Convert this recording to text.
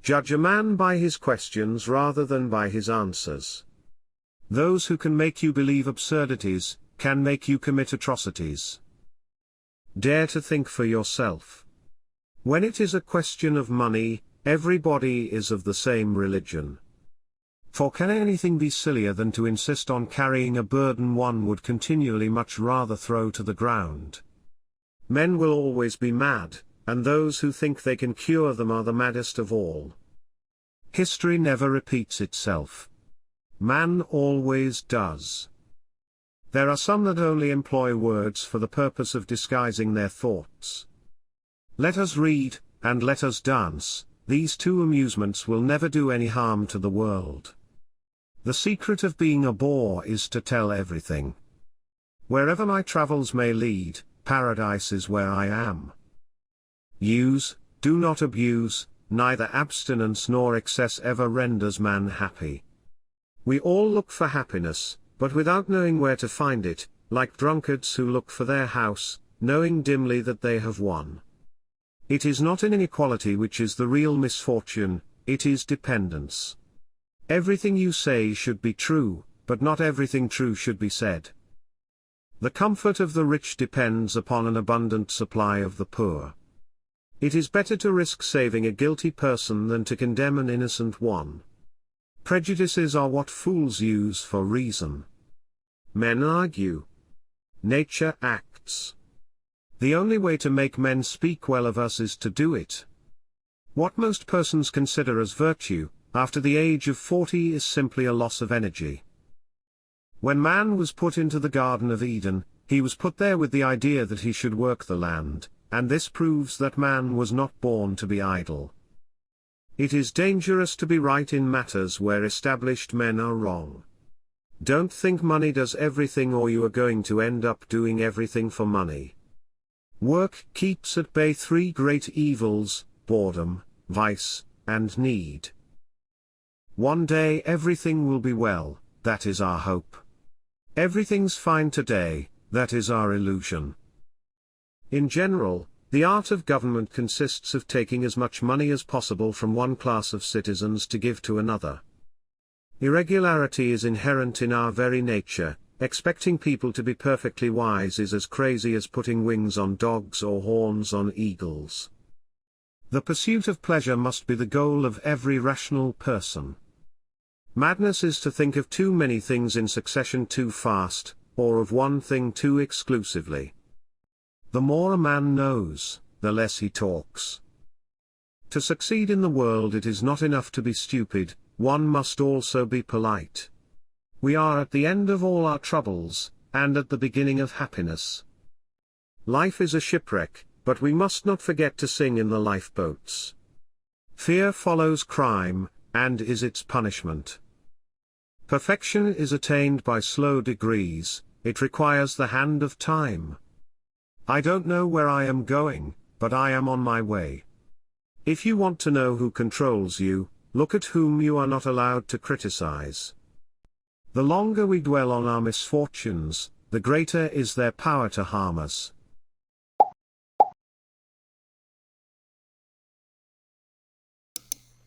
Judge a man by his questions rather than by his answers. Those who can make you believe absurdities, can make you commit atrocities. Dare to think for yourself. When it is a question of money, everybody is of the same religion. For can anything be sillier than to insist on carrying a burden one would continually much rather throw to the ground? Men will always be mad, and those who think they can cure them are the maddest of all. History never repeats itself. Man always does. There are some that only employ words for the purpose of disguising their thoughts. Let us read, and let us dance, these two amusements will never do any harm to the world. The secret of being a bore is to tell everything. Wherever my travels may lead, paradise is where I am. Use, do not abuse, neither abstinence nor excess ever renders man happy. We all look for happiness, but without knowing where to find it, like drunkards who look for their house, knowing dimly that they have won. It is not inequality which is the real misfortune, it is dependence. Everything you say should be true, but not everything true should be said. The comfort of the rich depends upon an abundant supply of the poor. It is better to risk saving a guilty person than to condemn an innocent one. Prejudices are what fools use for reason. Men argue. Nature acts. The only way to make men speak well of us is to do it. What most persons consider as virtue, after the age of 40 is simply a loss of energy. When man was put into the Garden of Eden, he was put there with the idea that he should work the land, and this proves that man was not born to be idle. It is dangerous to be right in matters where established men are wrong. Don't think money does everything or you are going to end up doing everything for money. Work keeps at bay three great evils: boredom, vice, and need. One day everything will be well, that is our hope. Everything's fine today, that is our illusion. In general, the art of government consists of taking as much money as possible from one class of citizens to give to another. Irregularity is inherent in our very nature. Expecting people to be perfectly wise is as crazy as putting wings on dogs or horns on eagles. The pursuit of pleasure must be the goal of every rational person. Madness is to think of too many things in succession too fast, or of one thing too exclusively. The more a man knows, the less he talks. To succeed in the world it is not enough to be stupid, one must also be polite. We are at the end of all our troubles, and at the beginning of happiness. Life is a shipwreck, but we must not forget to sing in the lifeboats. Fear follows crime, and is its punishment. Perfection is attained by slow degrees, it requires the hand of time. I don't know where I am going, but I am on my way. If you want to know who controls you, look at whom you are not allowed to criticize. The longer we dwell on our misfortunes, the greater is their power to harm us.